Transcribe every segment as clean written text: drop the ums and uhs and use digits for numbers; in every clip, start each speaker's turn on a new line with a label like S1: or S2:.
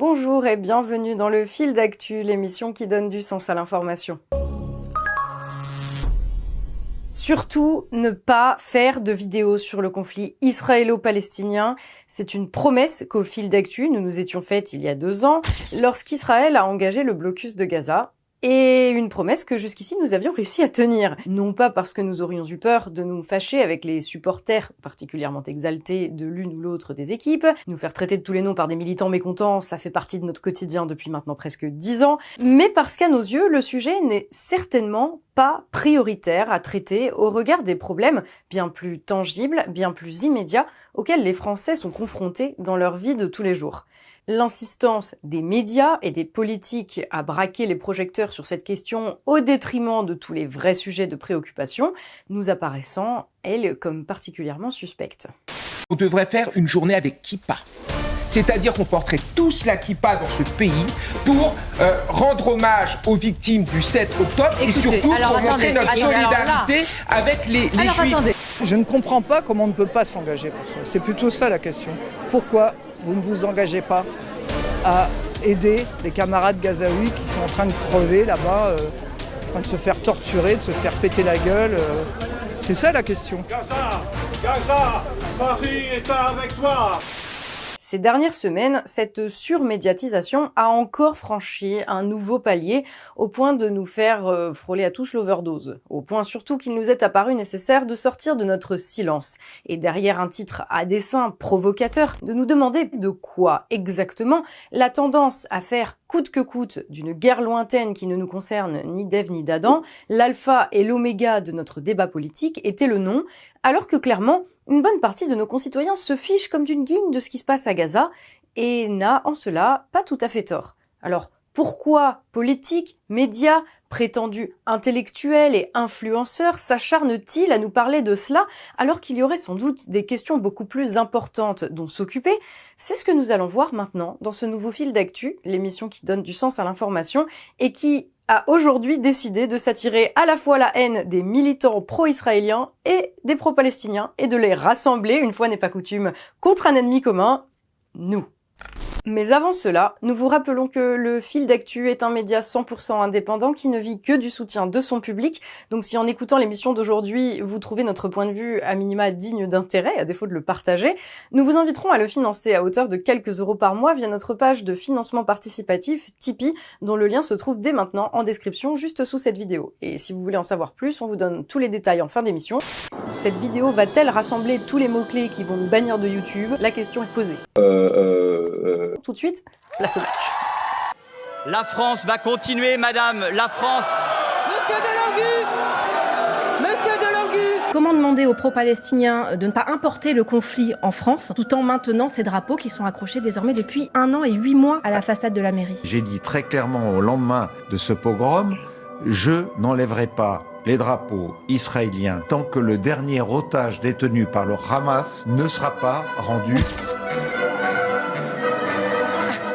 S1: Bonjour et bienvenue dans le Fil d'actu, l'émission qui donne du sens à l'information. Surtout, ne pas faire de vidéos sur le conflit israélo-palestinien. C'est une promesse qu'au Fil d'actu, nous nous étions faites il y a 2 ans, lorsqu'Israël a engagé le blocus de Gaza. Et une promesse que jusqu'ici nous avions réussi à tenir. Non pas parce que nous aurions eu peur de nous fâcher avec les supporters particulièrement exaltés de l'une ou l'autre des équipes, nous faire traiter de tous les noms par des militants mécontents, ça fait partie de notre quotidien depuis maintenant presque 10 ans, mais parce qu'à nos yeux, le sujet n'est certainement pas prioritaire à traiter au regard des problèmes bien plus tangibles, bien plus immédiats, auxquels les Français sont confrontés dans leur vie de tous les jours. L'insistance des médias et des politiques à braquer les projecteurs sur cette question au détriment de tous les vrais sujets de préoccupation, nous apparaissant, elle, comme particulièrement suspecte.
S2: On devrait faire une journée avec kippa. C'est-à-dire qu'on porterait tous la kippa dans ce pays pour rendre hommage aux victimes du 7 octobre et surtout pour montrer notre solidarité avec les Juifs.
S3: Je ne comprends pas comment on ne peut pas s'engager pour ça. C'est plutôt ça la question. Pourquoi vous ne vous engagez pas à aider les camarades gazaouis qui sont en train de crever là-bas, en train de se faire torturer, de se faire péter la gueule C'est ça la question.
S4: Gaza, Paris est avec toi.
S1: Ces dernières semaines, cette surmédiatisation a encore franchi un nouveau palier au point de nous faire frôler à tous l'overdose. Au point surtout qu'il nous est apparu nécessaire de sortir de notre silence et derrière un titre à dessein provocateur, de nous demander de quoi exactement la tendance à faire coûte que coûte d'une guerre lointaine qui ne nous concerne ni d'Ève ni d'Adam, l'alpha et l'oméga de notre débat politique était le nom, alors que clairement, une bonne partie de nos concitoyens se fichent comme d'une guigne de ce qui se passe à Gaza et n'a en cela pas tout à fait tort. Alors, pourquoi politiques, médias, prétendus intellectuels et influenceurs s'acharnent-ils à nous parler de cela alors qu'il y aurait sans doute des questions beaucoup plus importantes dont s'occuper? C'est ce que nous allons voir maintenant dans ce nouveau Fil d'actu, l'émission qui donne du sens à l'information et qui a aujourd'hui décidé de s'attirer à la fois la haine des militants pro-israéliens et des pro-palestiniens et de les rassembler, une fois n'est pas coutume, contre un ennemi commun, nous. Mais avant cela, nous vous rappelons que le Fil d'actu est un média 100% indépendant qui ne vit que du soutien de son public. Donc si en écoutant l'émission d'aujourd'hui, vous trouvez notre point de vue à minima digne d'intérêt, à défaut de le partager, nous vous inviterons à le financer à hauteur de quelques euros par mois via notre page de financement participatif Tipeee, dont le lien se trouve dès maintenant en description juste sous cette vidéo. Et si vous voulez en savoir plus, on vous donne tous les détails en fin d'émission. Cette vidéo va-t-elle rassembler tous les mots-clés qui vont nous bannir de YouTube? La question est posée. Tout de suite, place au match.
S5: La France va continuer, madame, la France.
S6: Monsieur Delangu. Comment demander aux pro-palestiniens de ne pas importer le conflit en France tout en maintenant ces drapeaux qui sont accrochés désormais depuis 1 an et 8 mois à la façade de la mairie?
S7: J'ai dit très clairement au lendemain de ce pogrom, je n'enlèverai pas les drapeaux israéliens tant que le dernier otage détenu par le Hamas ne sera pas rendu.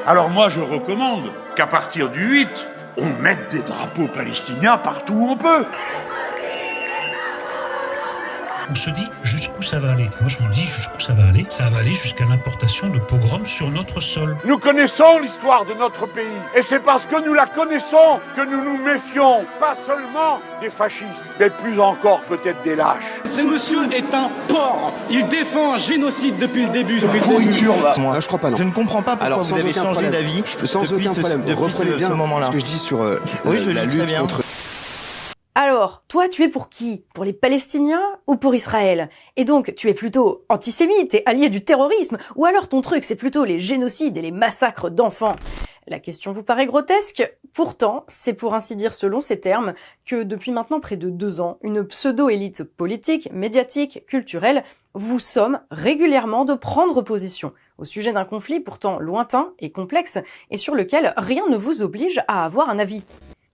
S4: Alors moi je recommande qu'à partir du 8, on mette des drapeaux palestiniens partout où on peut.
S8: On se dit jusqu'où ça va aller. Moi je vous dis jusqu'où ça va aller. Ça va aller jusqu'à l'importation de pogroms sur notre sol.
S4: Nous connaissons l'histoire de notre pays et c'est parce que nous la connaissons que nous nous méfions, pas seulement des fascistes, mais plus encore peut-être des lâches.
S9: Ce monsieur est un porc. Il défend un génocide depuis le début.
S10: Moi, je crois pas, non.
S11: Je ne comprends pas pourquoi vous avez changé d'avis
S10: sans aucun problème.
S11: depuis ce moment-là.
S10: Ce que je dis sur
S11: la lutte contre...
S1: Alors, toi, tu es pour qui? Pour les Palestiniens ou pour Israël? Et donc, tu es plutôt antisémite et allié du terrorisme? Ou alors ton truc, c'est plutôt les génocides et les massacres d'enfants? La question vous paraît grotesque? Pourtant, c'est pour ainsi dire selon ces termes que depuis maintenant près de 2 ans, une pseudo-élite politique, médiatique, culturelle vous somme régulièrement de prendre position au sujet d'un conflit pourtant lointain et complexe et sur lequel rien ne vous oblige à avoir un avis.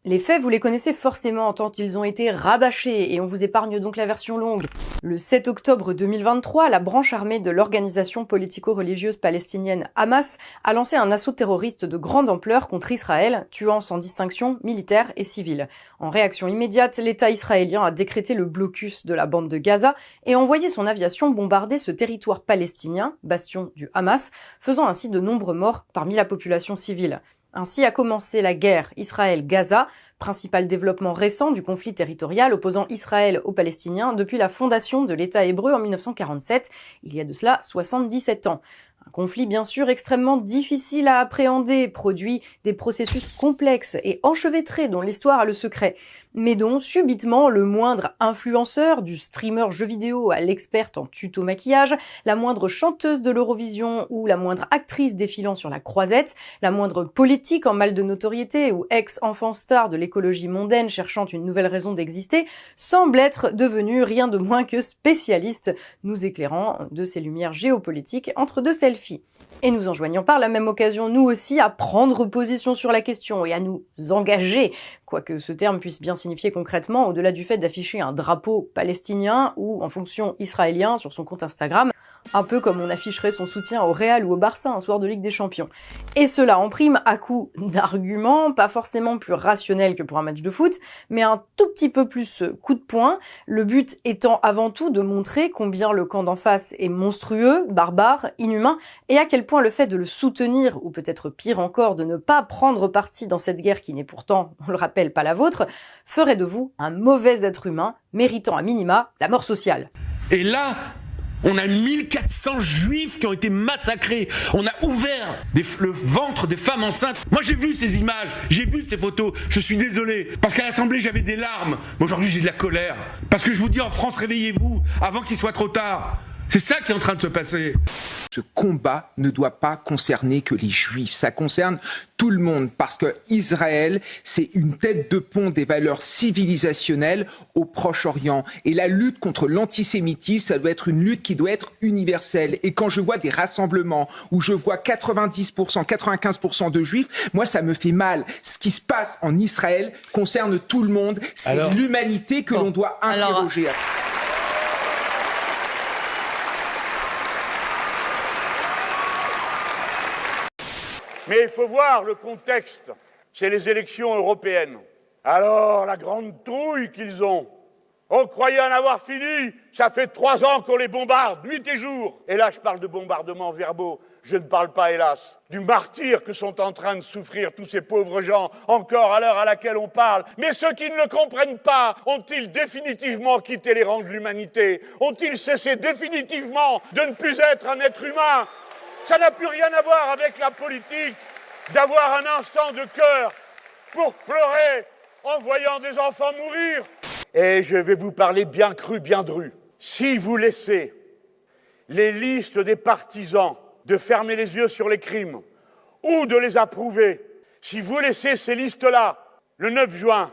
S1: Les faits, vous les connaissez forcément tant qu'ils ont été rabâchés et on vous épargne donc la version longue. Le 7 octobre 2023, la branche armée de l'organisation politico-religieuse palestinienne Hamas a lancé un assaut terroriste de grande ampleur contre Israël, tuant sans distinction militaires et civils. En réaction immédiate, l'État israélien a décrété le blocus de la bande de Gaza et envoyé son aviation bombarder ce territoire palestinien, bastion du Hamas, faisant ainsi de nombreux morts parmi la population civile. Ainsi a commencé la guerre Israël-Gaza, principal développement récent du conflit territorial opposant Israël aux Palestiniens depuis la fondation de l'État hébreu en 1947, il y a de cela 77 ans. Un conflit bien sûr extrêmement difficile à appréhender, produit des processus complexes et enchevêtrés dont l'histoire a le secret, mais dont subitement le moindre influenceur, du streamer jeu vidéo à l'experte en tuto maquillage, la moindre chanteuse de l'Eurovision ou la moindre actrice défilant sur la croisette, la moindre politique en mal de notoriété ou ex-enfant star de l'écologie mondaine cherchant une nouvelle raison d'exister, semble être devenu rien de moins que spécialiste, nous éclairant de ses lumières géopolitiques entre deux selfies. Et nous enjoignons par la même occasion, nous aussi, à prendre position sur la question et à nous engager, quoique ce terme puisse bien signifier concrètement, au-delà du fait d'afficher un drapeau palestinien ou, en fonction, israélien sur son compte Instagram, un peu comme on afficherait son soutien au Real ou au Barça un soir de Ligue des Champions. Et cela en prime à coup d'arguments, pas forcément plus rationnels que pour un match de foot, mais un tout petit peu plus coup de poing, le but étant avant tout de montrer combien le camp d'en face est monstrueux, barbare, inhumain, et à quel point le fait de le soutenir, ou peut-être pire encore, de ne pas prendre parti dans cette guerre qui n'est pourtant, on le rappelle, pas la vôtre, ferait de vous un mauvais être humain, méritant à minima la mort sociale.
S12: Et là, on a 1400 juifs qui ont été massacrés. On a ouvert le ventre des femmes enceintes. Moi j'ai vu ces images, j'ai vu ces photos. Je suis désolé. Parce qu'à l'Assemblée j'avais des larmes. Mais aujourd'hui j'ai de la colère. Parce que je vous dis en France, réveillez-vous avant qu'il soit trop tard. C'est ça qui est en train de se passer.
S2: Ce combat ne doit pas concerner que les Juifs, ça concerne tout le monde parce que Israël, c'est une tête de pont des valeurs civilisationnelles au Proche-Orient. Et la lutte contre l'antisémitisme, ça doit être une lutte qui doit être universelle. Et quand je vois des rassemblements où je vois 90%, 95% de Juifs, moi ça me fait mal. Ce qui se passe en Israël concerne tout le monde. C'est l'humanité que l'on doit interroger.
S4: Mais il faut voir le contexte, c'est les élections européennes. Alors, la grande trouille qu'ils ont. On croyait en avoir fini, ça fait 3 ans qu'on les bombarde, nuit et jour. Et là, je parle de bombardements verbaux, je ne parle pas, hélas, du martyre que sont en train de souffrir tous ces pauvres gens, encore à l'heure à laquelle on parle. Mais ceux qui ne le comprennent pas, ont-ils définitivement quitté les rangs de l'humanité? Ont-ils cessé définitivement de ne plus être un être humain? Ça n'a plus rien à voir avec la politique d'avoir un instant de cœur pour pleurer en voyant des enfants mourir. Et je vais vous parler bien cru, bien dru. Si vous laissez les listes des partisans de fermer les yeux sur les crimes ou de les approuver, si vous laissez ces listes-là, le 9 juin,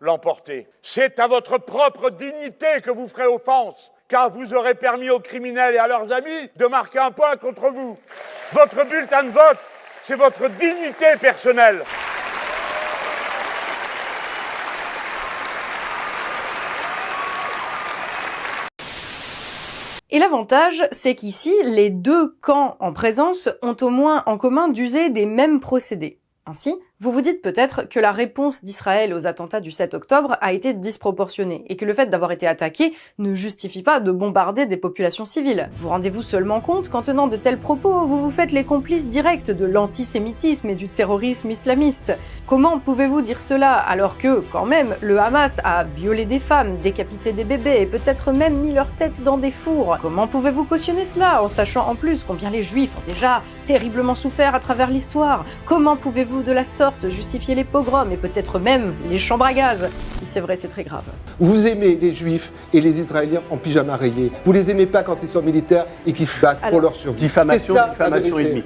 S4: l'emporter, c'est à votre propre dignité que vous ferez offense. Car vous aurez permis aux criminels et à leurs amis de marquer un point contre vous. Votre bulletin de vote, c'est votre dignité personnelle.
S1: Et l'avantage, c'est qu'ici, les deux camps en présence ont au moins en commun d'user des mêmes procédés. Ainsi, vous vous dites peut-être que la réponse d'Israël aux attentats du 7 octobre a été disproportionnée et que le fait d'avoir été attaqué ne justifie pas de bombarder des populations civiles. Vous rendez-vous seulement compte qu'en tenant de tels propos, vous vous faites les complices directs de l'antisémitisme et du terrorisme islamiste. Comment pouvez-vous dire cela alors que, quand même, le Hamas a violé des femmes, décapité des bébés et peut-être même mis leur tête dans des fours? Comment pouvez-vous cautionner cela en sachant en plus combien les Juifs ont déjà terriblement souffert à travers l'histoire? Comment pouvez-vous de la sorte justifier les pogroms et peut-être même les chambres à gaz? Si c'est vrai, c'est très grave.
S10: Vous aimez les Juifs et les Israéliens en pyjama rayé. Vous les aimez pas quand ils sont militaires et qu'ils se battent pour leur survie.
S11: Diffamation et demi.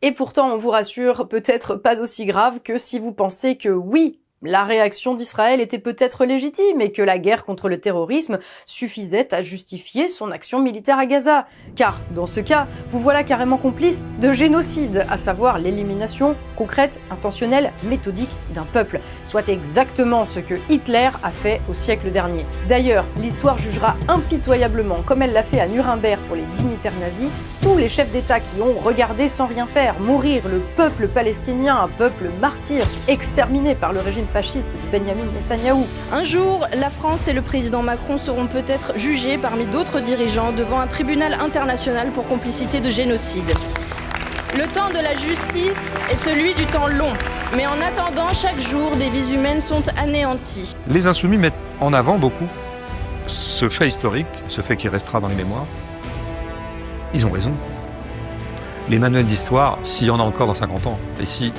S1: Et pourtant, on vous rassure, peut-être pas aussi grave que si vous pensez que oui, la réaction d'Israël était peut-être légitime et que la guerre contre le terrorisme suffisait à justifier son action militaire à Gaza. Car, dans ce cas, vous voilà carrément complice de génocide, à savoir l'élimination concrète, intentionnelle, méthodique d'un peuple, soit exactement ce que Hitler a fait au siècle dernier. D'ailleurs, l'histoire jugera impitoyablement, comme elle l'a fait à Nuremberg pour les dignitaires nazis, tous les chefs d'État qui ont regardé sans rien faire mourir le peuple palestinien, un peuple martyr, exterminé par le régime fasciste de Benyamin Netanyahou.
S6: Un jour, la France et le président Macron seront peut-être jugés parmi d'autres dirigeants devant un tribunal international pour complicité de génocide. Le temps de la justice est celui du temps long, mais en attendant, chaque jour, des vies humaines sont anéanties.
S13: Les Insoumis mettent en avant beaucoup ce fait historique, ce fait qui restera dans les mémoires. Ils ont raison. Les manuels d'histoire, s'il y en a encore dans 50 ans, et si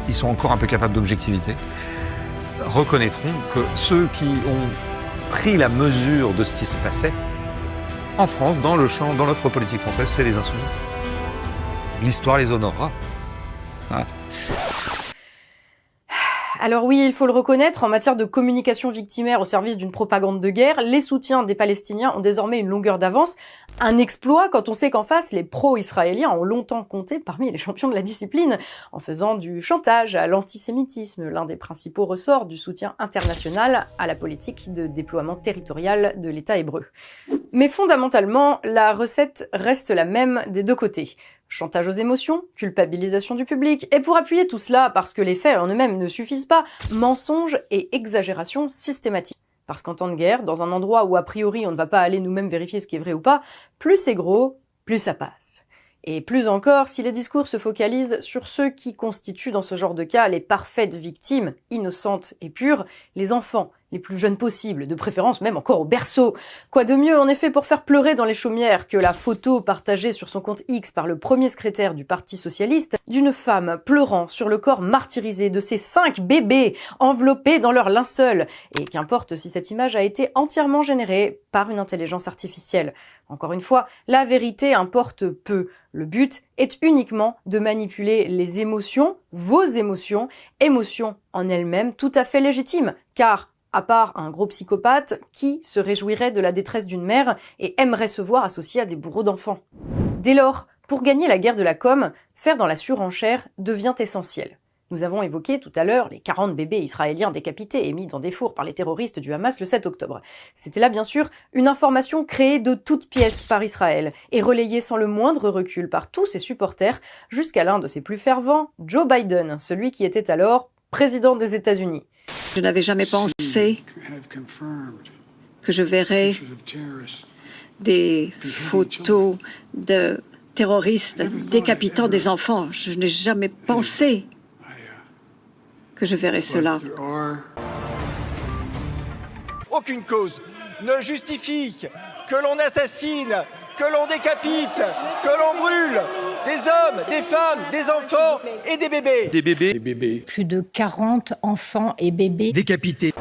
S13: ils sont encore un peu capables d'objectivité, reconnaîtront que ceux qui ont pris la mesure de ce qui se passait en France, dans le champ, dans l'offre politique française, c'est les Insoumis. L'histoire les honorera. Voilà.
S1: Alors oui, il faut le reconnaître, en matière de communication victimaire au service d'une propagande de guerre, les soutiens des Palestiniens ont désormais une longueur d'avance. Un exploit quand on sait qu'en face, les pro-israéliens ont longtemps compté parmi les champions de la discipline, en faisant du chantage à l'antisémitisme, l'un des principaux ressorts du soutien international à la politique de déploiement territorial de l'État hébreu. Mais fondamentalement, la recette reste la même des deux côtés. Chantage aux émotions, culpabilisation du public, et pour appuyer tout cela, parce que les faits en eux-mêmes ne suffisent pas, mensonges et exagération systématiques. Parce qu'en temps de guerre, dans un endroit où a priori on ne va pas aller nous-mêmes vérifier ce qui est vrai ou pas, plus c'est gros, plus ça passe. Et plus encore, si les discours se focalisent sur ceux qui constituent dans ce genre de cas les parfaites victimes, innocentes et pures, les enfants, les plus jeunes possibles, de préférence même encore au berceau. Quoi de mieux en effet pour faire pleurer dans les chaumières que la photo partagée sur son compte X par le premier secrétaire du Parti Socialiste d'une femme pleurant sur le corps martyrisé de ses 5 bébés enveloppés dans leur linceul. Et qu'importe si cette image a été entièrement générée par une intelligence artificielle. Encore une fois, la vérité importe peu. Le but est uniquement de manipuler les émotions, vos émotions, émotions en elles-mêmes tout à fait légitimes, car à part un gros psychopathe, qui se réjouirait de la détresse d'une mère et aimerait se voir associé à des bourreaux d'enfants. Dès lors, pour gagner la guerre de la com, faire dans la surenchère devient essentiel. Nous avons évoqué tout à l'heure les 40 bébés israéliens décapités et mis dans des fours par les terroristes du Hamas le 7 octobre. C'était là bien sûr une information créée de toutes pièces par Israël et relayée sans le moindre recul par tous ses supporters jusqu'à l'un de ses plus fervents, Joe Biden, celui qui était alors président des États-Unis.
S14: Je n'avais jamais pensé que je verrais des photos de terroristes décapitant des enfants. Je n'ai jamais pensé que je verrais cela.
S11: Aucune cause ne justifie que l'on assassine, que l'on décapite, que l'on brûle des hommes, des femmes, des enfants et des bébés.
S12: Des bébés.
S15: Plus de 40 enfants et bébés
S12: décapités.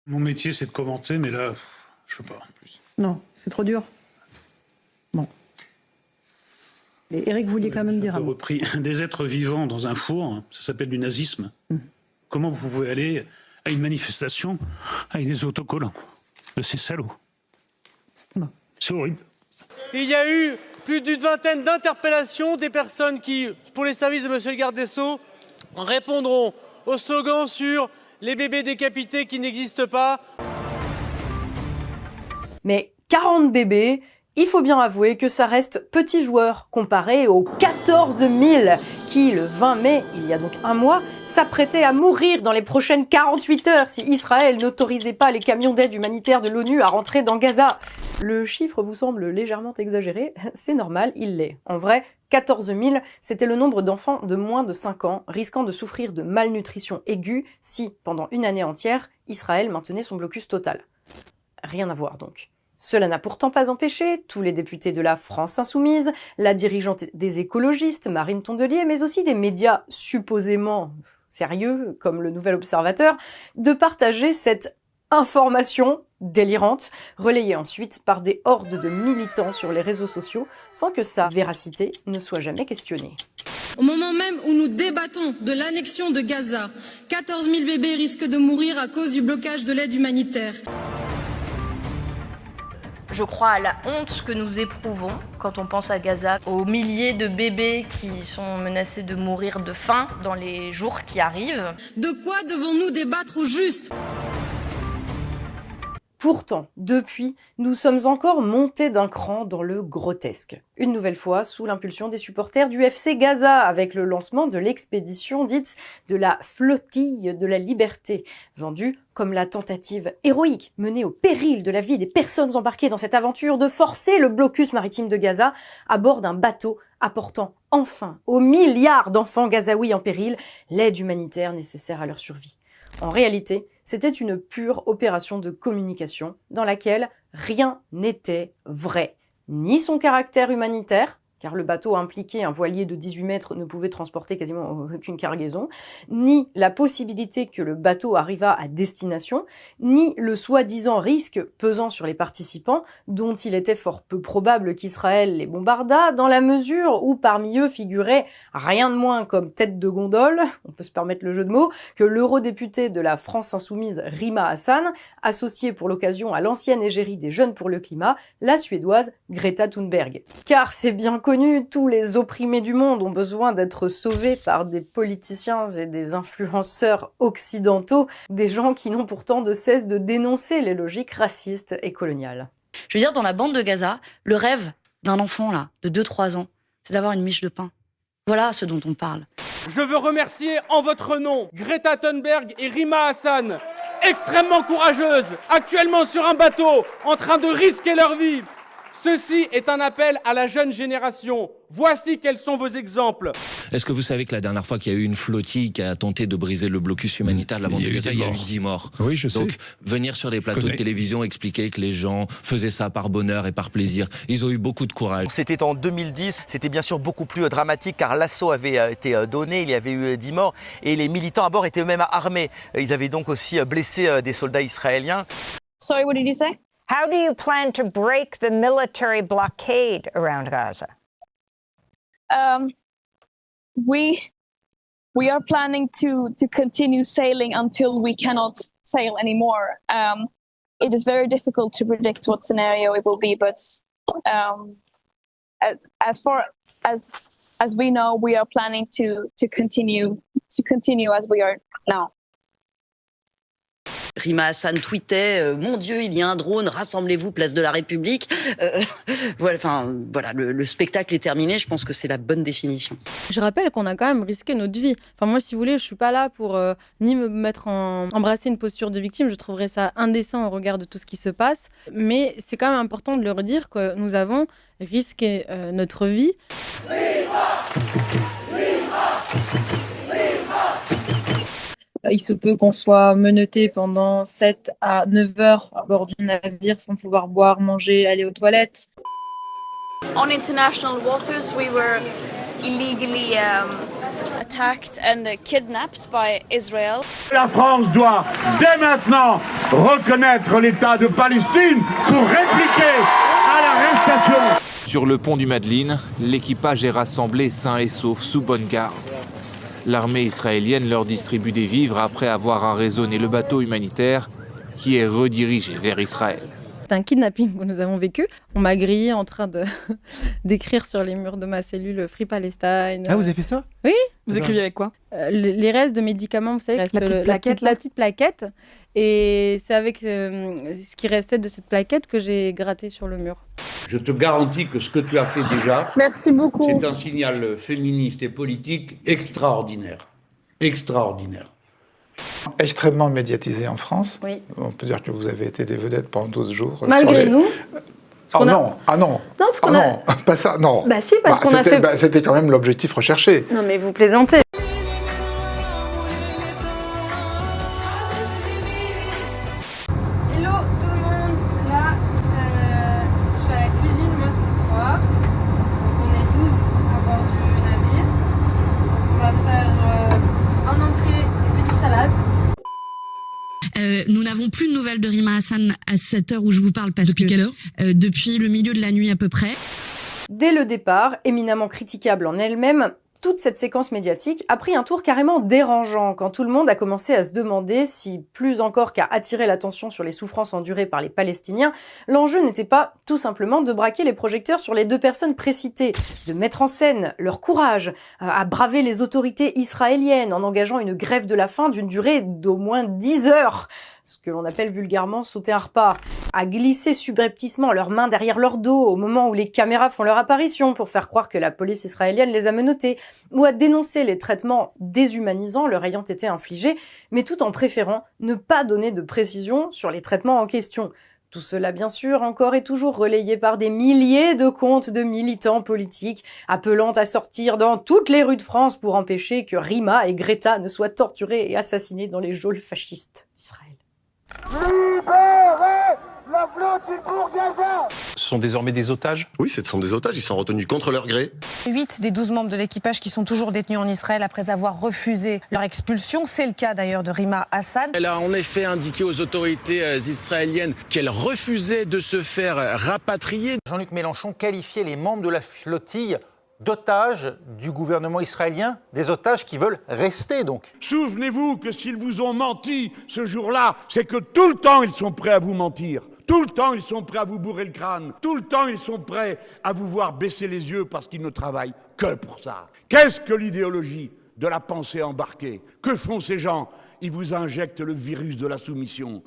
S8: Mon métier, c'est de commenter, mais là, je peux pas.
S16: Non, c'est trop dur. Bon. Et Eric, vous vouliez quand même dire un mot.
S8: Repris des êtres vivants dans un four, ça s'appelle du nazisme. Comment vous pouvez aller à une manifestation avec des autocollants? C'est salaud.
S16: Non.
S8: C'est horrible.
S17: Il y a eu plus d'une vingtaine d'interpellations des personnes qui, pour les services de monsieur le garde des Sceaux, répondront au slogan sur les bébés décapités qui n'existent pas.
S1: Mais 40 bébés, il faut bien avouer que ça reste petit joueur comparé aux 14 000 qui, le 20 mai, il y a donc un mois, s'apprêtaient à mourir dans les prochaines 48 heures si Israël n'autorisait pas les camions d'aide humanitaire de l'ONU à rentrer dans Gaza. Le chiffre vous semble légèrement exagéré, c'est normal, il l'est. En vrai, 14 000, c'était le nombre d'enfants de moins de 5 ans risquant de souffrir de malnutrition aiguë si, pendant une année entière, Israël maintenait son blocus total. Rien à voir donc. Cela n'a pourtant pas empêché tous les députés de la France insoumise, la dirigeante des écologistes, Marine Tondelier, mais aussi des médias supposément sérieux, comme le Nouvel Observateur, de partager cette information délirante, relayée ensuite par des hordes de militants sur les réseaux sociaux, sans que sa véracité ne soit jamais questionnée.
S18: Au moment même où nous débattons de l'annexion de Gaza, 14 000 bébés risquent de mourir à cause du blocage de l'aide humanitaire.
S6: Je crois à la honte que nous éprouvons quand on pense à Gaza, aux milliers de bébés qui sont menacés de mourir de faim dans les jours qui arrivent.
S18: De quoi devons-nous débattre au juste ?
S1: Pourtant, depuis, nous sommes encore montés d'un cran dans le grotesque. Une nouvelle fois, sous l'impulsion des supporters du FC Gaza, avec le lancement de l'expédition dite de la flottille de la liberté, vendue comme la tentative héroïque menée au péril de la vie des personnes embarquées dans cette aventure de forcer le blocus maritime de Gaza à bord d'un bateau apportant enfin aux milliards d'enfants gazaouis en péril l'aide humanitaire nécessaire à leur survie. En réalité, c'était une pure opération de communication dans laquelle rien n'était vrai. Ni son caractère humanitaire, car le bateau impliqué, un voilier de 18 mètres, ne pouvait transporter quasiment aucune cargaison, ni la possibilité que le bateau arrivât à destination, ni le soi-disant risque pesant sur les participants, dont il était fort peu probable qu'Israël les bombardât, dans la mesure où parmi eux figurait rien de moins comme tête de gondole, on peut se permettre le jeu de mots, que l'eurodéputée de la France insoumise Rima Hassan, associée pour l'occasion à l'ancienne égérie des Jeunes pour le climat, la suédoise Greta Thunberg. Car c'est bien connu, tous les opprimés du monde ont besoin d'être sauvés par des politiciens et des influenceurs occidentaux, des gens qui n'ont pourtant de cesse de dénoncer les logiques racistes et coloniales.
S19: Je veux dire, dans la bande de Gaza, le rêve d'un enfant là, de 2-3 ans, c'est d'avoir une miche de pain. Voilà ce dont on parle.
S17: Je veux remercier en votre nom Greta Thunberg et Rima Hassan, extrêmement courageuses, actuellement sur un bateau, en train de risquer leur vie. Ceci est un appel à la jeune génération. Voici quels sont vos exemples.
S20: Est-ce que vous savez que la dernière fois qu'il y a eu une flottille qui a tenté de briser le blocus humanitaire de la bande de Gaza, il y a eu 10 morts.
S13: Oui, je sais.
S20: Donc, venir sur les plateaux de télévision expliquer que les gens faisaient ça par bonheur et par plaisir, ils ont eu beaucoup de courage.
S11: C'était en 2010, c'était bien sûr beaucoup plus dramatique car l'assaut avait été donné, il y avait eu 10 morts et les militants à bord étaient eux-mêmes armés. Ils avaient donc aussi blessé des soldats israéliens.
S21: Sorry, what did you say? How do you plan to break the military blockade around Gaza?
S22: We are planning to continue sailing until we cannot sail anymore. It is very difficult to predict what scenario it will be, but as far as we know, we are planning to continue as we are now.
S19: Rima Hassan tweetait mon Dieu, il y a un drone, rassemblez-vous, place de la République. Voilà, le spectacle est terminé. Je pense que c'est la bonne définition.
S23: Je rappelle qu'on a quand même risqué notre vie. Enfin, moi, si vous voulez, je suis pas là pour ni me mettre embrasser une posture de victime. Je trouverais ça indécent au regard de tout ce qui se passe. Mais c'est quand même important de le redire que nous avons risqué notre vie. Il se peut qu'on soit menotté pendant 7 à 9 heures à bord du navire sans pouvoir boire, manger, aller aux toilettes.
S22: On international waters, we were illegally attacked and kidnapped by Israel.
S4: La France doit dès maintenant reconnaître l'État de Palestine pour répliquer à l'arrestation.
S24: Sur le pont du Madeleine, l'équipage est rassemblé sain et sauf sous bonne garde. L'armée israélienne leur distribue des vivres après avoir arraisonné le bateau humanitaire qui est redirigé vers Israël.
S23: C'est un kidnapping que nous avons vécu. On m'a grillé en train d'écrire sur les murs de ma cellule Free Palestine.
S25: Ah, vous avez fait ça?
S23: Oui.
S16: Vous écriviez avec quoi?
S23: Les restes de médicaments, vous savez, la petite plaquette. Et c'est avec ce qui restait de cette plaquette que j'ai gratté sur le mur.
S26: Je te garantis que ce que tu as fait déjà,
S22: merci beaucoup.
S26: C'est un signal féministe et politique extraordinaire. Extraordinaire.
S7: Extrêmement médiatisé en France.
S23: Oui.
S7: On peut dire que vous avez été des vedettes pendant 12 jours.
S23: Malgré nous.
S7: Non, non.
S23: Non, parce qu'on
S7: non, pas ça, non.
S23: Bah si, parce qu'on a fait...
S7: c'était quand même l'objectif recherché.
S23: Non, mais vous plaisantez.
S18: Hello tout le monde, là je suis à la cuisine moi ce soir, donc on est 12 à bord du navire, on va faire en entrée des petites salades.
S27: Nous n'avons plus de nouvelles de Rima Hassan à cette heure où je vous parle parce
S22: Depuis quelle heure
S27: depuis le milieu de la nuit à peu près.
S1: Dès le départ, éminemment critiquable en elle-même, Toute cette séquence médiatique a pris un tour carrément dérangeant quand tout le monde a commencé à se demander si, plus encore qu'à attirer l'attention sur les souffrances endurées par les Palestiniens, l'enjeu n'était pas tout simplement de braquer les projecteurs sur les deux personnes précitées, de mettre en scène leur courage à braver les autorités israéliennes en engageant une grève de la faim d'une durée d'au moins 10 heures, ce que l'on appelle vulgairement sauter un repas, à glisser subrepticement leurs mains derrière leur dos au moment où les caméras font leur apparition pour faire croire que la police israélienne les a menottés, ou à dénoncer les traitements déshumanisants leur ayant été infligés, mais tout en préférant ne pas donner de précision sur les traitements en question. Tout cela, bien sûr, encore et toujours relayé par des milliers de comptes de militants politiques, appelant à sortir dans toutes les rues de France pour empêcher que Rima et Greta ne soient torturés et assassinés dans les geôles fascistes d'Israël.
S2: Libérez la flottille pour Gaza!
S3: Ce sont désormais des otages?
S5: Oui, ce sont des otages, ils sont retenus contre leur gré.
S9: 8 des 12 membres de l'équipage qui sont toujours détenus en Israël après avoir refusé leur expulsion. C'est le cas d'ailleurs de Rima Hassan.
S3: Elle a en effet indiqué aux autorités israéliennes qu'elle refusait de se faire rapatrier.
S10: Jean-Luc Mélenchon qualifiait les membres de la flottille d'otages du gouvernement israélien, des otages qui veulent rester donc.
S4: Souvenez-vous que s'ils vous ont menti ce jour-là, c'est que tout le temps ils sont prêts à vous mentir. Tout le temps ils sont prêts à vous bourrer le crâne. Tout le temps ils sont prêts à vous voir baisser les yeux parce qu'ils ne travaillent que pour ça. Qu'est-ce que l'idéologie de la pensée embarquée? Que font ces gens? Ils vous injectent le virus de la soumission.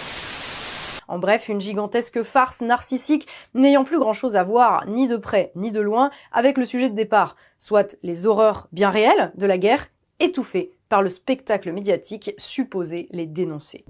S1: En bref, une gigantesque farce narcissique n'ayant plus grand-chose à voir, ni de près ni de loin, avec le sujet de départ, soit les horreurs bien réelles de la guerre, étouffées par le spectacle médiatique supposé les dénoncer.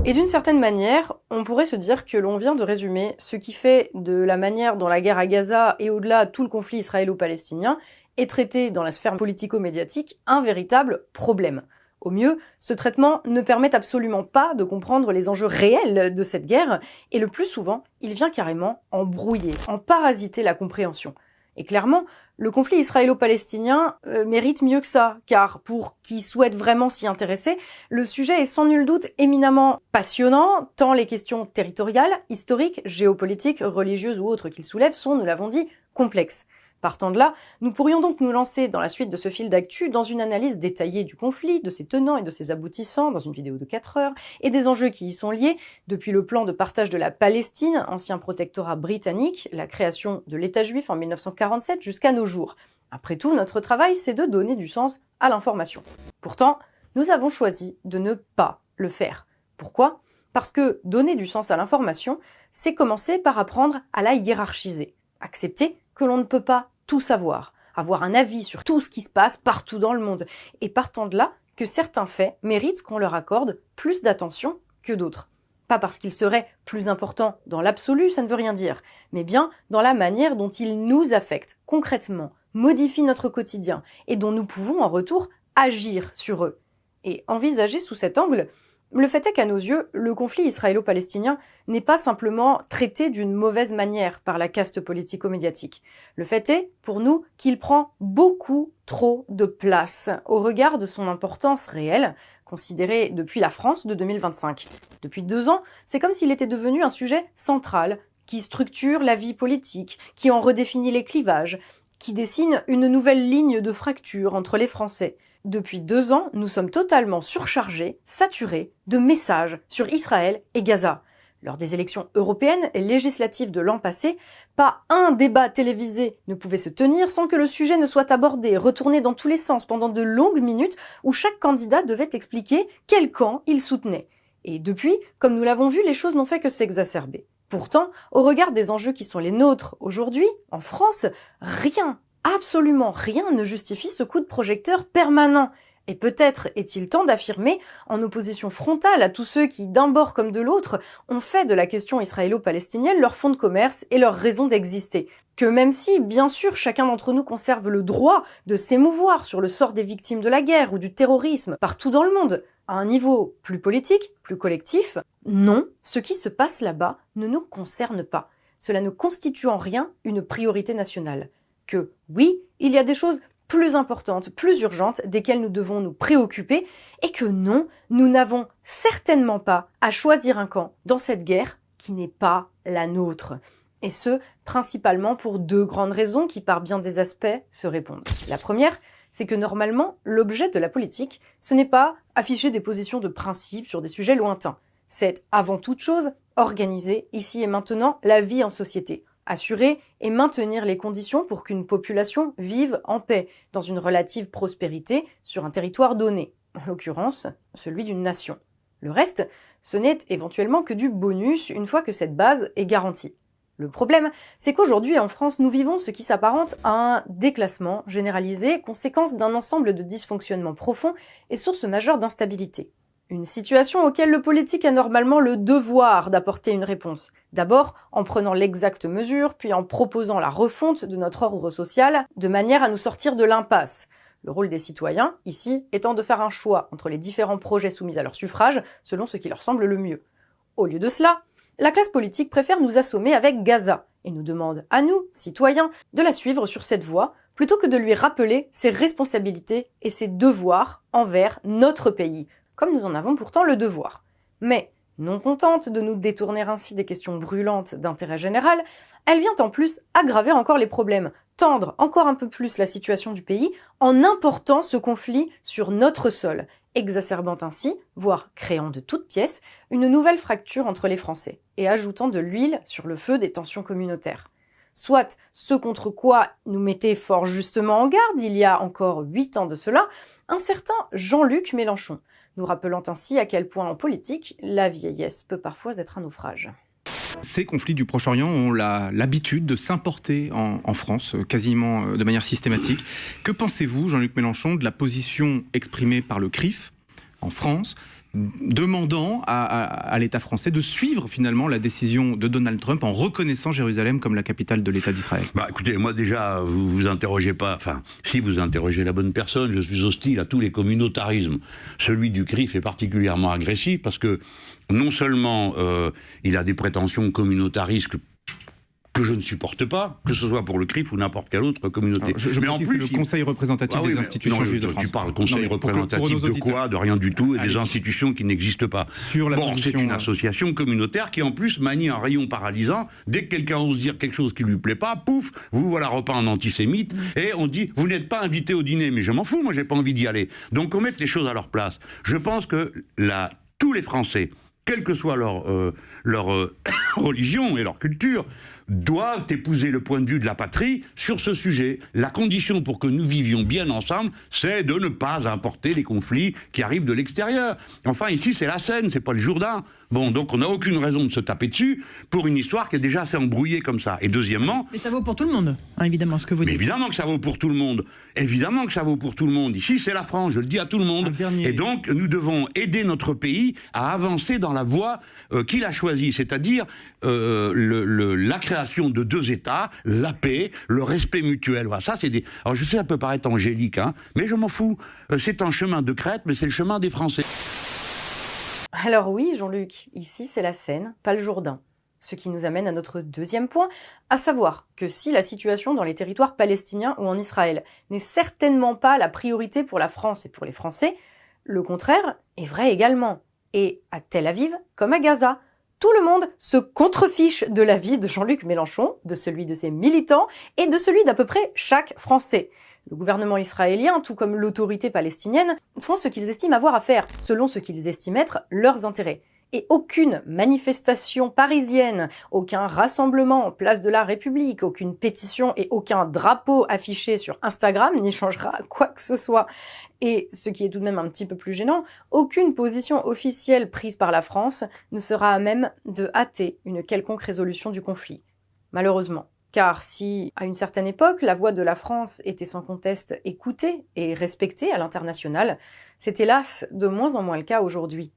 S1: Et d'une certaine manière, on pourrait se dire que l'on vient de résumer ce qui fait de la manière dont la guerre à Gaza et au-delà tout le conflit israélo-palestinien est traité dans la sphère politico-médiatique un véritable problème. Au mieux, ce traitement ne permet absolument pas de comprendre les enjeux réels de cette guerre, et le plus souvent, il vient carrément en brouiller, en parasiter la compréhension. Et clairement, le conflit israélo-palestinien mérite mieux que ça, car pour qui souhaite vraiment s'y intéresser, le sujet est sans nul doute éminemment passionnant, tant les questions territoriales, historiques, géopolitiques, religieuses ou autres qu'il soulève sont, nous l'avons dit, complexes. Partant de là, nous pourrions donc nous lancer dans la suite de ce fil d'actu dans une analyse détaillée du conflit, de ses tenants et de ses aboutissants, dans une vidéo de 4 heures, et des enjeux qui y sont liés, depuis le plan de partage de la Palestine, ancien protectorat britannique, la création de l'État juif en 1947 jusqu'à nos jours. Après tout, notre travail, c'est de donner du sens à l'information. Pourtant, nous avons choisi de ne pas le faire. Pourquoi ? Parce que donner du sens à l'information, c'est commencer par apprendre à la hiérarchiser. Accepter que l'on ne peut pas tout savoir, avoir un avis sur tout ce qui se passe partout dans le monde, et partant de là, que certains faits méritent qu'on leur accorde plus d'attention que d'autres. Pas parce qu'ils seraient plus importants dans l'absolu, ça ne veut rien dire, mais bien dans la manière dont ils nous affectent concrètement, modifient notre quotidien, et dont nous pouvons en retour agir sur eux. Et envisager sous cet angle, le fait est qu'à nos yeux, le conflit israélo-palestinien n'est pas simplement traité d'une mauvaise manière par la caste politico-médiatique. Le fait est, pour nous, qu'il prend beaucoup trop de place au regard de son importance réelle, considérée depuis la France de 2025. Depuis 2 ans, c'est comme s'il était devenu un sujet central, qui structure la vie politique, qui en redéfinit les clivages, qui dessine une nouvelle ligne de fracture entre les Français. Depuis 2 ans, nous sommes totalement surchargés, saturés de messages sur Israël et Gaza. Lors des élections européennes et législatives de l'an passé, pas un débat télévisé ne pouvait se tenir sans que le sujet ne soit abordé, retourné dans tous les sens pendant de longues minutes où chaque candidat devait expliquer quel camp il soutenait. Et depuis, comme nous l'avons vu, les choses n'ont fait que s'exacerber. Pourtant, au regard des enjeux qui sont les nôtres aujourd'hui, en France, rien, absolument rien ne justifie ce coup de projecteur permanent. Et peut-être est-il temps d'affirmer, en opposition frontale à tous ceux qui, d'un bord comme de l'autre, ont fait de la question israélo-palestinienne leur fonds de commerce et leur raison d'exister. Que même si, bien sûr, chacun d'entre nous conserve le droit de s'émouvoir sur le sort des victimes de la guerre ou du terrorisme partout dans le monde, à un niveau plus politique, plus collectif, non, ce qui se passe là-bas ne nous concerne pas. Cela ne constitue en rien une priorité nationale. Que, oui, il y a des choses plus importantes, plus urgentes, desquelles nous devons nous préoccuper, et que non, nous n'avons certainement pas à choisir un camp dans cette guerre qui n'est pas la nôtre. Et ce, principalement pour 2 grandes raisons qui, par bien des aspects, se répondent. La première, c'est que normalement, l'objet de la politique, ce n'est pas afficher des positions de principe sur des sujets lointains. C'est, avant toute chose, organiser, ici et maintenant, la vie en société. Assurer et maintenir les conditions pour qu'une population vive en paix, dans une relative prospérité, sur un territoire donné. En l'occurrence, celui d'une nation. Le reste, ce n'est éventuellement que du bonus une fois que cette base est garantie. Le problème, c'est qu'aujourd'hui en France, nous vivons ce qui s'apparente à un déclassement généralisé, conséquence d'un ensemble de dysfonctionnements profonds et source majeure d'instabilité. Une situation auquel le politique a normalement le devoir d'apporter une réponse. D'abord en prenant l'exacte mesure, puis en proposant la refonte de notre ordre social, de manière à nous sortir de l'impasse. Le rôle des citoyens, ici, étant de faire un choix entre les différents projets soumis à leur suffrage, selon ce qui leur semble le mieux. Au lieu de cela, la classe politique préfère nous assommer avec Gaza, et nous demande à nous, citoyens, de la suivre sur cette voie, plutôt que de lui rappeler ses responsabilités et ses devoirs envers notre pays, comme nous en avons pourtant le devoir. Mais, non contente de nous détourner ainsi des questions brûlantes d'intérêt général, elle vient en plus aggraver encore les problèmes, tendre encore un peu plus la situation du pays en important ce conflit sur notre sol, exacerbant ainsi, voire créant de toutes pièces, une nouvelle fracture entre les Français, et ajoutant de l'huile sur le feu des tensions communautaires. Soit ce contre quoi nous mettait fort justement en garde, il y a encore 8 ans de cela, un certain Jean-Luc Mélenchon, nous rappelant ainsi à quel point en politique, la vieillesse peut parfois être un naufrage.
S6: Ces conflits du Proche-Orient ont l'habitude de s'importer en France, quasiment de manière systématique. Que pensez-vous, Jean-Luc Mélenchon, de la position exprimée par le CRIF en France, demandant à l'État français de suivre finalement la décision de Donald Trump en reconnaissant Jérusalem comme la capitale de l'État d'Israël?
S26: Écoutez, moi déjà, vous interrogez pas, enfin, si vous interrogez la bonne personne, je suis hostile à tous les communautarismes. Celui du CRIF est particulièrement agressif parce que non seulement il a des prétentions communautaristes que je ne supporte pas, que ce soit pour le CRIF ou n'importe quelle autre communauté.
S6: Mais en plus, c'est le Conseil représentatif des institutions juives de France.
S26: Tu parles Conseil représentatif de quoi? De rien du tout, et des institutions qui n'existent pas. C'est une association communautaire qui en plus manie un rayon paralysant. Dès que quelqu'un ose dire quelque chose qui lui plaît pas, pouf, vous voilà repeint en antisémite, et on dit, vous n'êtes pas invité au dîner, mais je m'en fous, moi j'ai pas envie d'y aller. Donc on met les choses à leur place. Je pense que tous les Français, quelle que soit leur religion et leur culture, doivent épouser le point de vue de la patrie sur ce sujet. La condition pour que nous vivions bien ensemble, c'est de ne pas importer les conflits qui arrivent de l'extérieur. Enfin, ici, c'est la Seine, c'est pas le Jourdain. Bon, donc on n'a aucune raison de se taper dessus pour une histoire qui est déjà assez embrouillée comme ça. Et deuxièmement...
S16: Mais ça vaut pour tout le monde, hein, évidemment, ce que vous dites.
S26: Évidemment que ça vaut pour tout le monde. Évidemment que ça vaut pour tout le monde. Ici, c'est la France, je le dis à tout le monde. Et donc, nous devons aider notre pays à avancer dans la voie qu'il a choisie, c'est-à-dire la création de 2 États, la paix, le respect mutuel. Voilà, ça, c'est des... Alors, je sais, ça peut paraître angélique, hein, mais je m'en fous. C'est un chemin de crête, mais c'est le chemin des Français.
S1: Alors oui, Jean-Luc, ici c'est la Seine, pas le Jourdain. Ce qui nous amène à notre deuxième point, à savoir que si la situation dans les territoires palestiniens ou en Israël n'est certainement pas la priorité pour la France et pour les Français, le contraire est vrai également. Et à Tel Aviv, comme à Gaza, tout le monde se contrefiche de l'avis de Jean-Luc Mélenchon, de celui de ses militants et de celui d'à peu près chaque Français. Le gouvernement israélien, tout comme l'autorité palestinienne, font ce qu'ils estiment avoir à faire, selon ce qu'ils estiment être leurs intérêts. Et aucune manifestation parisienne, aucun rassemblement en place de la République, aucune pétition et aucun drapeau affiché sur Instagram n'y changera quoi que ce soit. Et ce qui est tout de même un petit peu plus gênant, aucune position officielle prise par la France ne sera à même de hâter une quelconque résolution du conflit. Malheureusement. Car si, à une certaine époque, la voix de la France était sans conteste écoutée et respectée à l'international, c'est hélas de moins en moins le cas aujourd'hui.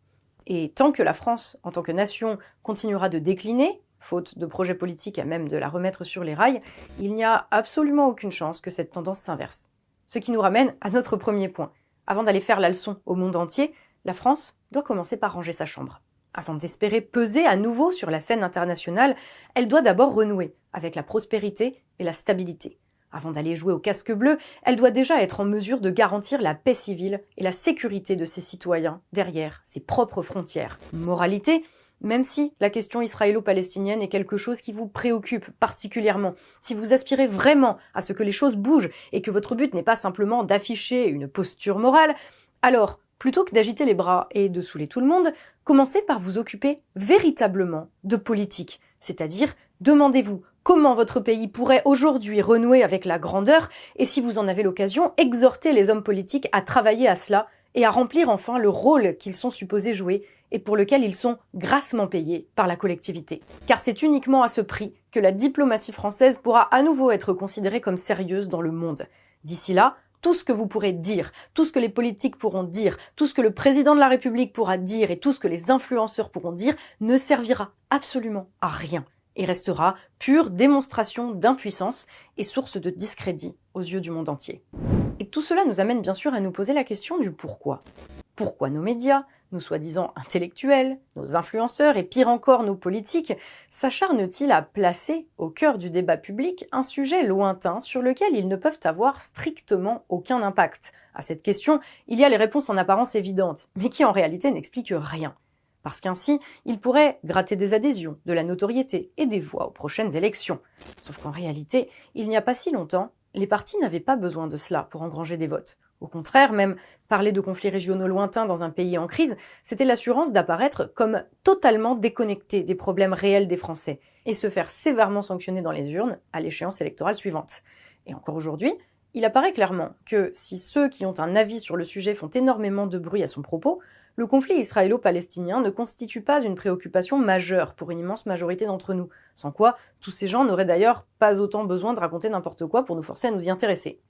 S1: Et tant que la France, en tant que nation, continuera de décliner, faute de projets politiques à même de la remettre sur les rails, il n'y a absolument aucune chance que cette tendance s'inverse. Ce qui nous ramène à notre premier point. Avant d'aller faire la leçon au monde entier, la France doit commencer par ranger sa chambre. Avant d'espérer peser à nouveau sur la scène internationale, elle doit d'abord renouer avec la prospérité et la stabilité. Avant d'aller jouer au casque bleu, elle doit déjà être en mesure de garantir la paix civile et la sécurité de ses citoyens derrière ses propres frontières. Moralité, Même si la question israélo-palestinienne est quelque chose qui vous préoccupe particulièrement, si vous aspirez vraiment à ce que les choses bougent et que votre but n'est pas simplement d'afficher une posture morale, alors, plutôt que d'agiter les bras et de saouler tout le monde, commencez par vous occuper véritablement de politique. C'est-à-dire, demandez-vous comment votre pays pourrait aujourd'hui renouer avec la grandeur et si vous en avez l'occasion, exhortez les hommes politiques à travailler à cela et à remplir enfin le rôle qu'ils sont supposés jouer et pour lequel ils sont grassement payés par la collectivité. Car c'est uniquement à ce prix que la diplomatie française pourra à nouveau être considérée comme sérieuse dans le monde. D'ici là, tout ce que vous pourrez dire, tout ce que les politiques pourront dire, tout ce que le président de la République pourra dire et tout ce que les influenceurs pourront dire ne servira absolument à rien et restera pure démonstration d'impuissance et source de discrédit aux yeux du monde entier. Et tout cela nous amène bien sûr à nous poser la question du pourquoi. Pourquoi nos médias, nos soi-disant intellectuels, nos influenceurs et pire encore nos politiques s'acharnent-ils à placer au cœur du débat public un sujet lointain sur lequel ils ne peuvent avoir strictement aucun impact? À cette question, il y a les réponses en apparence évidentes, mais qui en réalité n'expliquent rien. Parce qu'ainsi, ils pourraient gratter des adhésions, de la notoriété et des voix aux prochaines élections. Sauf qu'en réalité, il n'y a pas si longtemps, les partis n'avaient pas besoin de cela pour engranger des votes. Au contraire, même parler de conflits régionaux lointains dans un pays en crise, c'était l'assurance d'apparaître comme totalement déconnecté des problèmes réels des Français et se faire sévèrement sanctionner dans les urnes à l'échéance électorale suivante. Et encore aujourd'hui, il apparaît clairement que si ceux qui ont un avis sur le sujet font énormément de bruit à son propos, le conflit israélo-palestinien ne constitue pas une préoccupation majeure pour une immense majorité d'entre nous, sans quoi tous ces gens n'auraient d'ailleurs pas autant besoin de raconter n'importe quoi pour nous forcer à nous y intéresser.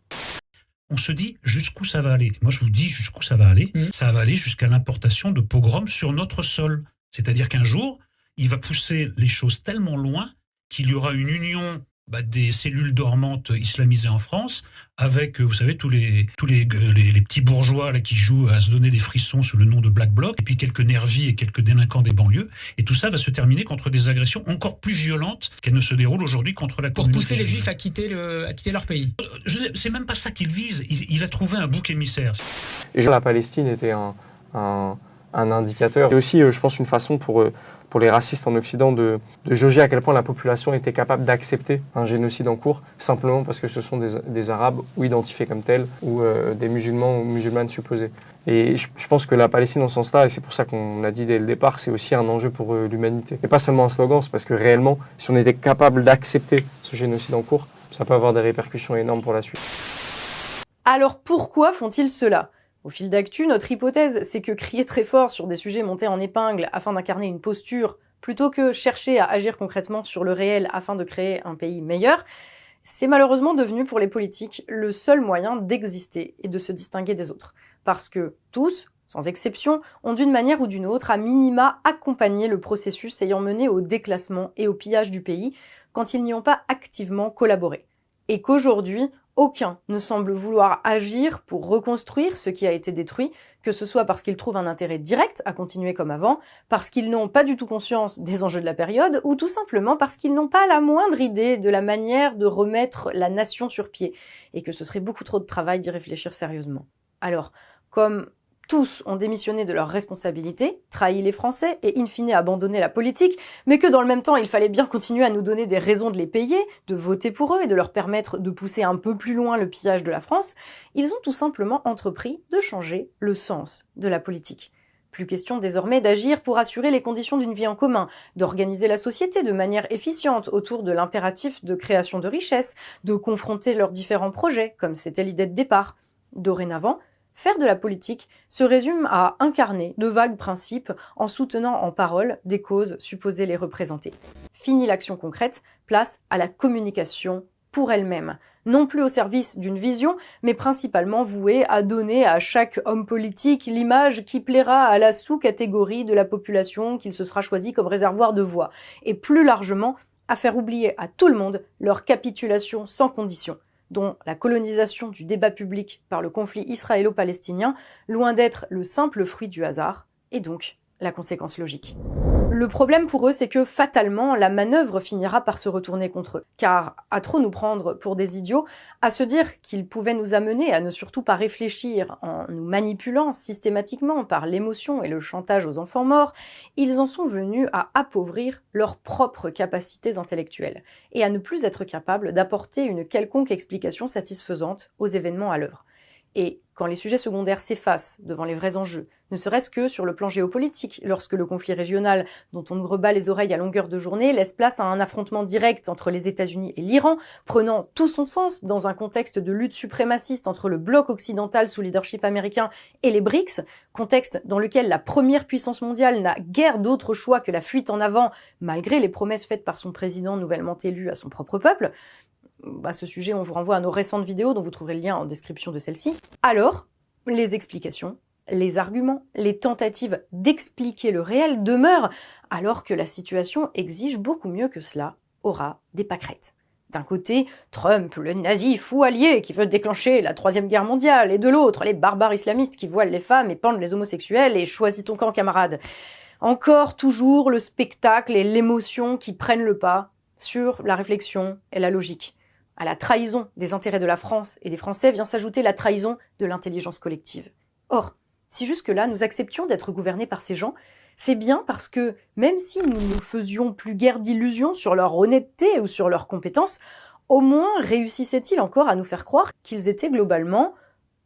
S8: On se dit jusqu'où ça va aller. Moi, je vous dis jusqu'où ça va aller. Ça va aller jusqu'à l'importation de pogroms sur notre sol. C'est-à-dire qu'un jour, il va pousser les choses tellement loin qu'il y aura une union des cellules dormantes islamisées en France avec, vous savez, tous les petits bourgeois là, qui jouent à se donner des frissons sous le nom de Black Bloc, et puis quelques nervis et quelques délinquants des banlieues. Et tout ça va se terminer contre des agressions encore plus violentes qu'elles ne se déroulent aujourd'hui contre la communauté.
S12: Pour pousser les Juifs à quitter leur pays.
S8: C'est même pas ça qu'il vise. Il a trouvé un bouc émissaire.
S13: Et la Palestine était un indicateur. C'est aussi, je pense, une façon pour les racistes en Occident de jauger à quel point la population était capable d'accepter un génocide en cours, simplement parce que ce sont des Arabes ou identifiés comme tels, ou des musulmans ou musulmanes supposés. Et je pense que la Palestine, en ce sens-là, et c'est pour ça qu'on a dit dès le départ, c'est aussi un enjeu pour l'humanité. Et pas seulement un slogan, c'est parce que réellement, si on était capable d'accepter ce génocide en cours, ça peut avoir des répercussions énormes pour la suite.
S1: Alors pourquoi font-ils cela ? Au fil d'actu, notre hypothèse, c'est que crier très fort sur des sujets montés en épingle afin d'incarner une posture, plutôt que chercher à agir concrètement sur le réel afin de créer un pays meilleur, c'est malheureusement devenu pour les politiques le seul moyen d'exister et de se distinguer des autres. Parce que tous, sans exception, ont d'une manière ou d'une autre, à minima, accompagné le processus ayant mené au déclassement et au pillage du pays, quand ils n'y ont pas activement collaboré. Et qu'aujourd'hui, aucun ne semble vouloir agir pour reconstruire ce qui a été détruit, que ce soit parce qu'ils trouvent un intérêt direct à continuer comme avant, parce qu'ils n'ont pas du tout conscience des enjeux de la période, ou tout simplement parce qu'ils n'ont pas la moindre idée de la manière de remettre la nation sur pied, et que ce serait beaucoup trop de travail d'y réfléchir sérieusement. Alors, comme tous ont démissionné de leurs responsabilités, trahi les Français et in fine abandonné la politique, mais que dans le même temps il fallait bien continuer à nous donner des raisons de les payer, de voter pour eux et de leur permettre de pousser un peu plus loin le pillage de la France, ils ont tout simplement entrepris de changer le sens de la politique. Plus question désormais d'agir pour assurer les conditions d'une vie en commun, d'organiser la société de manière efficiente autour de l'impératif de création de richesses, de confronter leurs différents projets, comme c'était l'idée de départ. Dorénavant, faire de la politique se résume à incarner de vagues principes en soutenant en parole des causes supposées les représenter. Fini l'action concrète, place à la communication pour elle-même. Non plus au service d'une vision, mais principalement vouée à donner à chaque homme politique l'image qui plaira à la sous-catégorie de la population qu'il se sera choisi comme réservoir de voix, et plus largement à faire oublier à tout le monde leur capitulation sans condition, dont la colonisation du débat public par le conflit israélo-palestinien, loin d'être le simple fruit du hasard, et donc la conséquence logique. Le problème pour eux, c'est que fatalement, la manœuvre finira par se retourner contre eux. Car à trop nous prendre pour des idiots, à se dire qu'ils pouvaient nous amener à ne surtout pas réfléchir en nous manipulant systématiquement par l'émotion et le chantage aux enfants morts, ils en sont venus à appauvrir leurs propres capacités intellectuelles et à ne plus être capables d'apporter une quelconque explication satisfaisante aux événements à l'œuvre. Et quand les sujets secondaires s'effacent devant les vrais enjeux, ne serait-ce que sur le plan géopolitique, lorsque le conflit régional, dont on nous rebat les oreilles à longueur de journée, laisse place à un affrontement direct entre les États-Unis et l'Iran, prenant tout son sens dans un contexte de lutte suprémaciste entre le bloc occidental sous leadership américain et les BRICS, contexte dans lequel la première puissance mondiale n'a guère d'autre choix que la fuite en avant, malgré les promesses faites par son président nouvellement élu à son propre peuple. À ce sujet, on vous renvoie à nos récentes vidéos dont vous trouverez le lien en description de celle-ci. Alors, les explications, les arguments, les tentatives d'expliquer le réel demeurent, alors que la situation exige beaucoup mieux que cela, aura des pâquerettes. D'un côté, Trump, le nazi fou allié qui veut déclencher la Troisième Guerre mondiale, et de l'autre, les barbares islamistes qui voilent les femmes et pendent les homosexuels, et choisis ton camp, camarade. Encore, toujours, le spectacle et l'émotion qui prennent le pas sur la réflexion et la logique. À la trahison des intérêts de la France et des Français vient s'ajouter la trahison de l'intelligence collective. Or, si jusque-là nous acceptions d'être gouvernés par ces gens, c'est bien parce que, même si nous ne nous faisions plus guère d'illusions sur leur honnêteté ou sur leurs compétences, au moins réussissaient-ils encore à nous faire croire qu'ils étaient globalement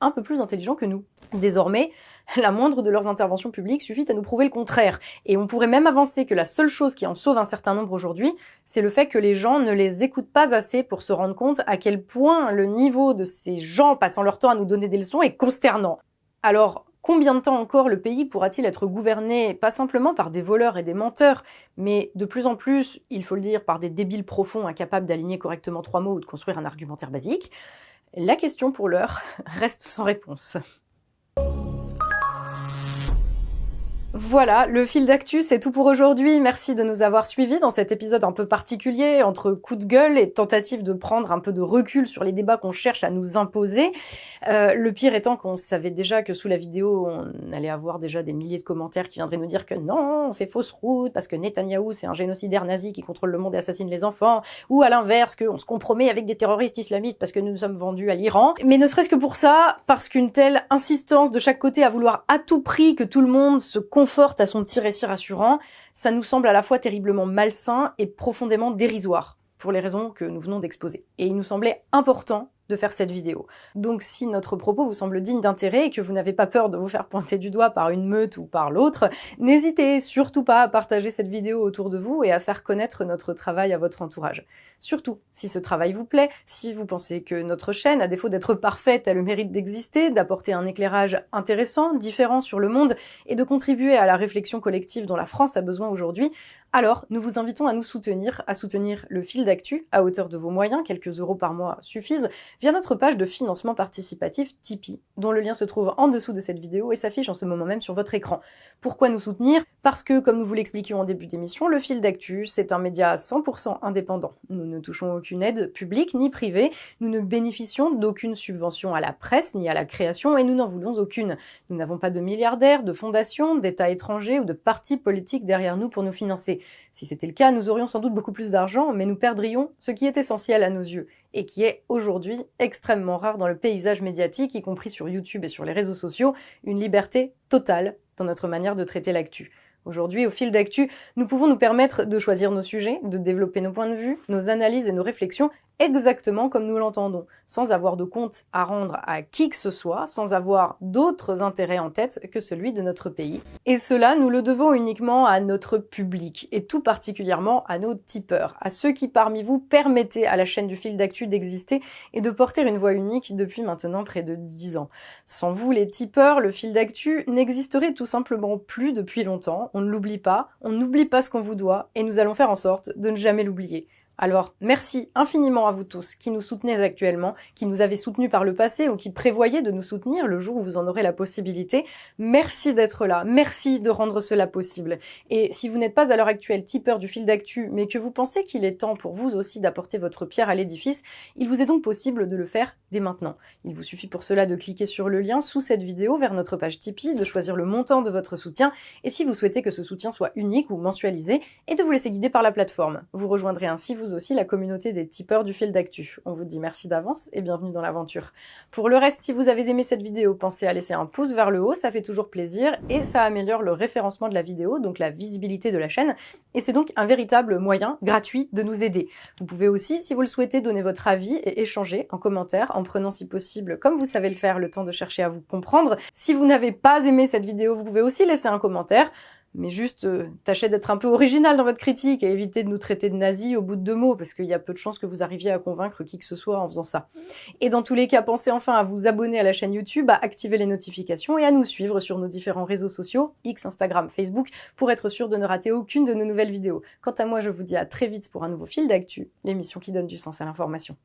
S1: un peu plus intelligents que nous. Désormais, la moindre de leurs interventions publiques suffit à nous prouver le contraire. Et on pourrait même avancer que la seule chose qui en sauve un certain nombre aujourd'hui, c'est le fait que les gens ne les écoutent pas assez pour se rendre compte à quel point le niveau de ces gens passant leur temps à nous donner des leçons est consternant. Alors, combien de temps encore le pays pourra-t-il être gouverné, pas simplement par des voleurs et des menteurs, mais de plus en plus, il faut le dire, par des débiles profonds incapables d'aligner correctement 3 mots ou de construire un argumentaire basique? La question pour l'heure reste sans réponse. Voilà, le fil d'actu, c'est tout pour aujourd'hui. Merci de nous avoir suivis dans cet épisode un peu particulier, entre coups de gueule et tentatives de prendre un peu de recul sur les débats qu'on cherche à nous imposer. Le pire étant qu'on savait déjà que sous la vidéo, on allait avoir déjà des milliers de commentaires qui viendraient nous dire que non, on fait fausse route, parce que Netanyahou, c'est un génocidaire nazi qui contrôle le monde et assassine les enfants, ou à l'inverse, qu'on se compromet avec des terroristes islamistes parce que nous sommes vendus à l'Iran. Mais ne serait-ce que pour ça, parce qu'une telle insistance de chaque côté à vouloir à tout prix que tout le monde se conforte à son petit récit rassurant, ça nous semble à la fois terriblement malsain et profondément dérisoire, pour les raisons que nous venons d'exposer. Et il nous semblait important de faire cette vidéo. Donc si notre propos vous semble digne d'intérêt et que vous n'avez pas peur de vous faire pointer du doigt par une meute ou par l'autre, n'hésitez surtout pas à partager cette vidéo autour de vous et à faire connaître notre travail à votre entourage. Surtout, si ce travail vous plaît, si vous pensez que notre chaîne, à défaut d'être parfaite, a le mérite d'exister, d'apporter un éclairage intéressant, différent sur le monde et de contribuer à la réflexion collective dont la France a besoin aujourd'hui, alors nous vous invitons à nous soutenir, à soutenir le fil d'actu à hauteur de vos moyens, quelques euros par mois suffisent, via notre page de financement participatif Tipeee, dont le lien se trouve en dessous de cette vidéo et s'affiche en ce moment même sur votre écran. Pourquoi nous soutenir? Parce que, comme nous vous l'expliquions en début d'émission, le fil d'actu, c'est un média 100% indépendant. Nous ne touchons aucune aide publique ni privée, nous ne bénéficions d'aucune subvention à la presse ni à la création et nous n'en voulons aucune. Nous n'avons pas de milliardaires, de fondations, d'États étrangers ou de partis politiques derrière nous pour nous financer. Si c'était le cas, nous aurions sans doute beaucoup plus d'argent, mais nous perdrions ce qui est essentiel à nos yeux, et qui est aujourd'hui extrêmement rare dans le paysage médiatique, y compris sur YouTube et sur les réseaux sociaux, une liberté totale dans notre manière de traiter l'actu. Aujourd'hui, au fil d'actu, nous pouvons nous permettre de choisir nos sujets, de développer nos points de vue, nos analyses et nos réflexions exactement comme nous l'entendons, sans avoir de compte à rendre à qui que ce soit, sans avoir d'autres intérêts en tête que celui de notre pays. Et cela, nous le devons uniquement à notre public, et tout particulièrement à nos tipeurs, à ceux qui parmi vous permettaient à la chaîne du fil d'actu d'exister et de porter une voix unique depuis maintenant près de 10 ans. Sans vous, les tipeurs, le fil d'actu n'existerait tout simplement plus depuis longtemps, on ne l'oublie pas, on n'oublie pas ce qu'on vous doit, et nous allons faire en sorte de ne jamais l'oublier. Alors, merci infiniment à vous tous qui nous soutenez actuellement, qui nous avez soutenus par le passé ou qui prévoyez de nous soutenir le jour où vous en aurez la possibilité. Merci d'être là, merci de rendre cela possible. Et si vous n'êtes pas à l'heure actuelle tipeur du fil d'actu, mais que vous pensez qu'il est temps pour vous aussi d'apporter votre pierre à l'édifice, il vous est donc possible de le faire dès maintenant. Il vous suffit pour cela de cliquer sur le lien sous cette vidéo vers notre page Tipeee, de choisir le montant de votre soutien, et si vous souhaitez que ce soutien soit unique ou mensualisé, et de vous laisser guider par la plateforme. Vous rejoindrez ainsi vous aussi la communauté des tipeurs du fil d'actu. On vous dit merci d'avance et bienvenue dans l'aventure. Pour le reste, si vous avez aimé cette vidéo, pensez à laisser un pouce vers le haut, ça fait toujours plaisir et ça améliore le référencement de la vidéo, donc la visibilité de la chaîne, et c'est donc un véritable moyen gratuit de nous aider. Vous pouvez aussi, si vous le souhaitez, donner votre avis et échanger en commentaire, en prenant si possible, comme vous savez le faire, le temps de chercher à vous comprendre. Si vous n'avez pas aimé cette vidéo, vous pouvez aussi laisser un commentaire. Mais juste, tâchez d'être un peu original dans votre critique et évitez de nous traiter de nazis au bout de 2 mots, parce qu'il y a peu de chances que vous arriviez à convaincre qui que ce soit en faisant ça. Et dans tous les cas, pensez enfin à vous abonner à la chaîne YouTube, à activer les notifications et à nous suivre sur nos différents réseaux sociaux, X, Instagram, Facebook, pour être sûr de ne rater aucune de nos nouvelles vidéos. Quant à moi, je vous dis à très vite pour un nouveau fil d'actu, l'émission qui donne du sens à l'information.